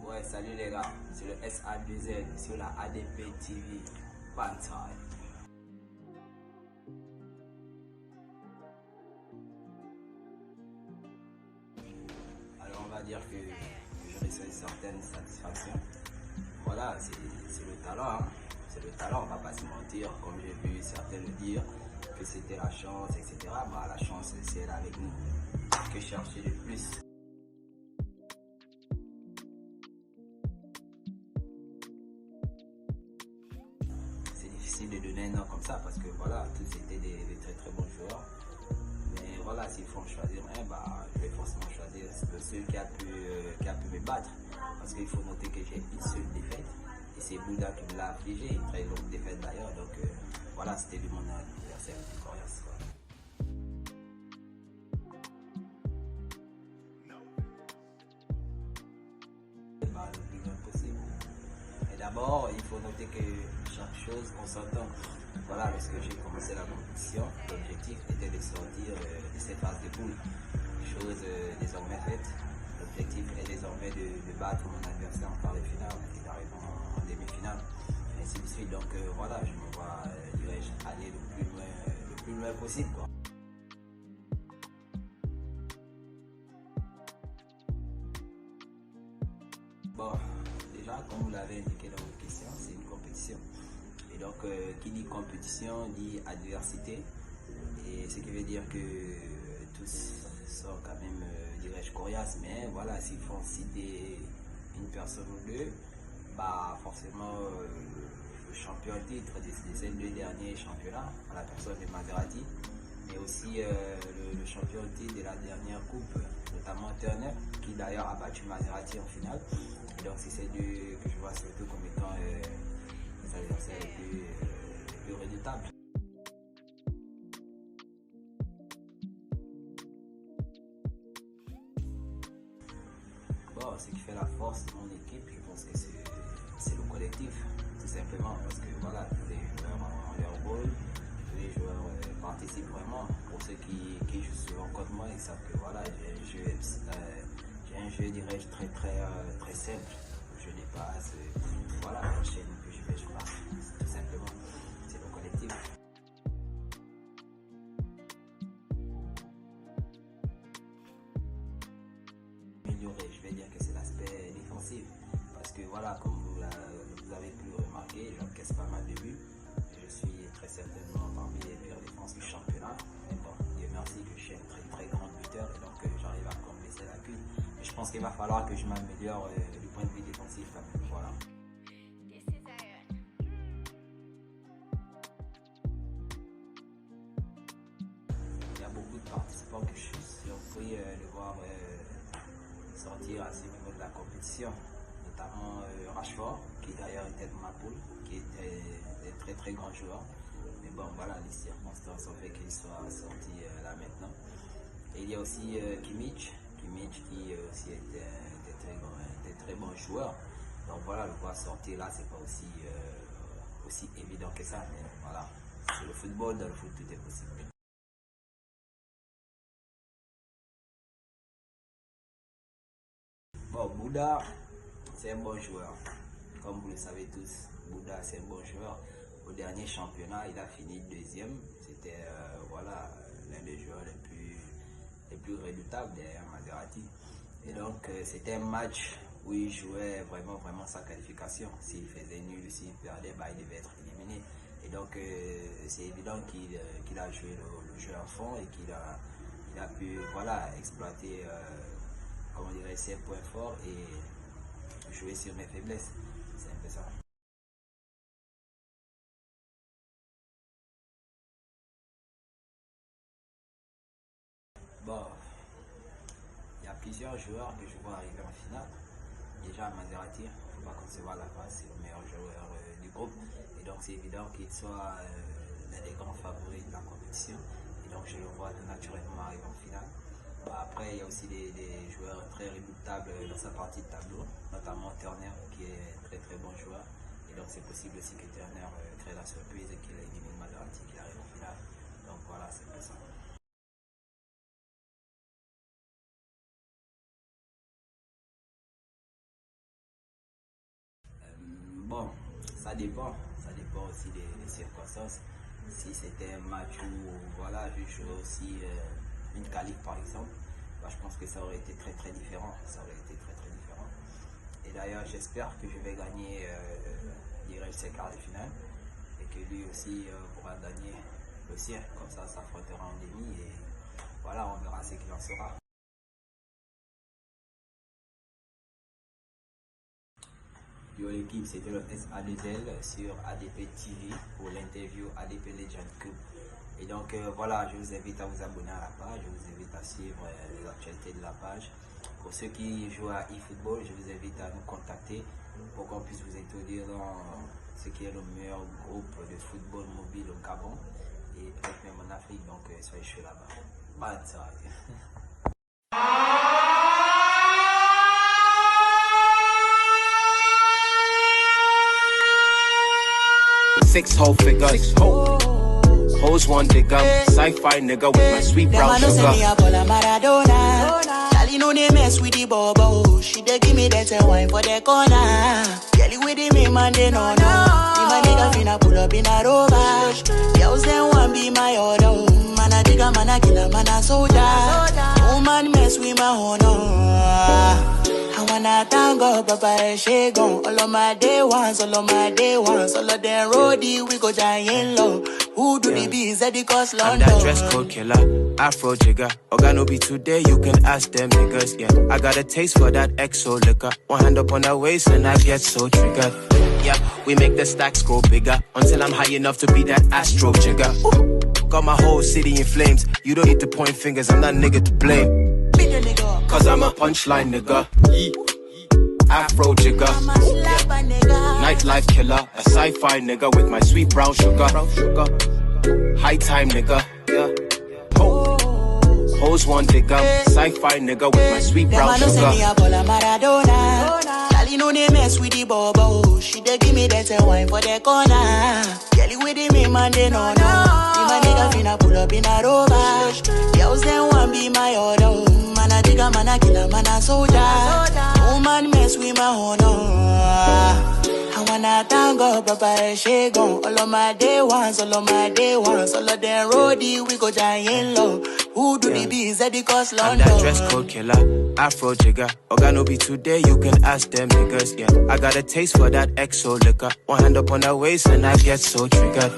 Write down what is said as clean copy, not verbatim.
Ouais, salut les gars, c'est le SA2Z sur la ADP TV. Bye. Alors on va dire que je reçois une certaine satisfaction. Voilà, c'est le talent, hein. C'est le talent, on va pas se mentir. Comme j'ai vu certains le dire, que c'était la chance, etc. Bah, la chance, c'est elle avec nous. Que chercher de plus? C'est difficile de donner un nom comme ça parce que voilà, tous étaient des très très bons joueurs. Mais voilà, s'il faut en choisir un, bah, je vais forcément choisir le seul qui a pu me battre. Parce qu'il faut noter que j'ai une seule défaite. Et c'est Bouddha qui me l'a affligé, une très longue défaite d'ailleurs. Donc voilà, c'était de mon adversaire, Corias. Bah, le plus loin possible. Et d'abord, il faut noter que chaque chose, on s'entend. Voilà, lorsque j'ai commencé la compétition, l'objectif était de sortir de cette phase de poule. Chose désormais faite. L'objectif est désormais de battre mon adversaire en quart de finale et d'arriver en demi-finale. Et ainsi de suite. Donc voilà, je me vois, dirais-je, aller le plus loin possible, quoi. Bon, déjà, comme vous l'avez indiqué dans votre question, c'est une compétition. Et donc, qui dit compétition dit adversité. Et ce qui veut dire que tous sont quand même, dirais-je, coriaces. Mais voilà, s'il faut citer une personne ou deux, bah forcément, le champion titre de ces deux derniers championnats, à la personne de Maserati, mais aussi le champion titre de la dernière coupe, notamment Turner, qui d'ailleurs a battu Maserati en finale. Et donc, c'est ces deux que je vois surtout comme étant les adversaires les plus redoutables. Bon, ce qui fait la force de mon équipe, je pense que c'est le collectif, tout simplement, parce que voilà, tous les joueurs ont leur rôle, tous les joueurs participent vraiment. Pour ceux qui jouent souvent contre moi, ils savent que voilà, j'ai un jeu, dirais-je, très simple. Je dépasse, voilà, j'enchaîne, puis je passe, tout simplement. C'est le collectif. Améliorer, je vais dire que c'est l'aspect défensif. Parce que voilà, comme vous avez pu le remarquer, j'encaisse pas mal de buts. Je suis très certainement parmi les pires défenses du championnat. Mais bon, Dieu merci que je suis un très grand buteur et donc j'arrive à combler ces lacunes. Mais je pense qu'il va falloir que je m'améliore du point de vue défensif quand même. Voilà. Il y a beaucoup de participants que je suis surpris de voir sortir à ce niveau de la compétition, notamment Rashford, qui d'ailleurs était dans ma poule, qui était un très grand joueur. Mais bon, voilà, les circonstances ont fait qu'il soit sorti là maintenant. Et il y a aussi Kimmich qui aussi était des très bons joueurs. Donc voilà, le voir sortir là, c'est pas aussi évident que ça. Mais voilà, c'est le football, dans le foot, tout est possible. Bon, Bouddha, c'est un bon joueur. Comme vous le savez tous, Bouddha, c'est un bon joueur. Au dernier championnat, il a fini deuxième. C'était voilà, l'un des joueurs les plus redoutables derrière Maserati. Et donc, c'était un match où il jouait vraiment sa qualification. S'il faisait nul, s'il perdait, bah, il devait être éliminé. Et donc, c'est évident qu'il a joué le jeu à fond et il a pu voilà, exploiter comment dirais, ses points forts et jouer sur mes faiblesses. C'est un peu ça. Bon, il y a plusieurs joueurs que je vois arriver en finale. Déjà, Maserati, il ne faut pas concevoir la face, c'est le meilleur joueur du groupe. Et donc, c'est évident qu'il soit l'un des grands favoris de la compétition. Et donc, je le vois tout naturellement arriver en finale. Bon, après, il y a aussi des joueurs très redoutables dans sa partie de tableau, notamment Turner, qui est un très bon joueur. Et donc, c'est possible aussi que Turner crée la surprise et qu'il élimine Maserati, qu'il arrive en finale. Donc, voilà, c'est un peu ça. Bon, ça dépend aussi des circonstances. Si c'était un match où, voilà, je joue aussi une qualif par exemple, bah, je pense que ça aurait été très différent. Ça aurait été très différent. Et d'ailleurs, j'espère que je vais gagner ces quarts de finale et que lui aussi pourra gagner aussi. Comme ça s'affrontera en demi et voilà, on verra ce qu'il en sera. Yo l'équipe, c'était le SA2L sur ADP TV pour l'interview ADP Legend Cup. Et donc voilà, je vous invite à vous abonner à la page, je vous invite à suivre les actualités de la page. Pour ceux qui jouent à eFootball, je vous invite à nous contacter pour qu'on puisse vous introduire dans ce qui est le meilleur groupe de football mobile au Gabon et peut-être même en Afrique, donc soyez chaud là-bas. Bye. Six-hole figures, hoes one digger, sci-fi nigga with my sweet brown sugar. Charlie know they mess with the bobo. She dey give me that wine for the corner. Kelly with the me man they no. Me my nigga finna pull up in a Rover. Girls them want be my order. Man a digger, man a killer, man a soldier. Woman mess with my honor. I wanna thank God, Papa, she gone. All of my day ones, all of them roadie, we go giant low. Who do the bees at the cost London? I'm that dress code killer, Afro jigger. Organo be today, you can ask them niggas, yeah. I got a taste for that XO liquor. One hand up on her waist and I get so triggered. Yeah, we make the stacks grow bigger until I'm high enough to be that Astro jigger. Ooh. Got my whole city in flames. You don't need to point fingers, I'm that nigga to blame. Cause I'm a punchline nigga. Afro jigger. Nightlife killer. A sci-fi nigga with my sweet brown sugar. High time nigga. Hoes one digger. Sci-fi nigga with my sweet brown sugar. Charlie know they mess with the bobo. She dey give me that wine for the corner. Kelly with the me man they no. Me my nigga finna pull up in a Rover. Girls them want be my order. Man a digger, man a killer, man a soldier. Woman mess with my honor. I wanna thank God, Papa, she gone. All of my day ones, all of them roadie, we go giant low. Who do the bees at the cost London? I'm that dress code killer, Afro jigger. Organo be today, you can ask them niggas, yeah. I got a taste for that XO liquor. One hand up on her waist and I get so triggered.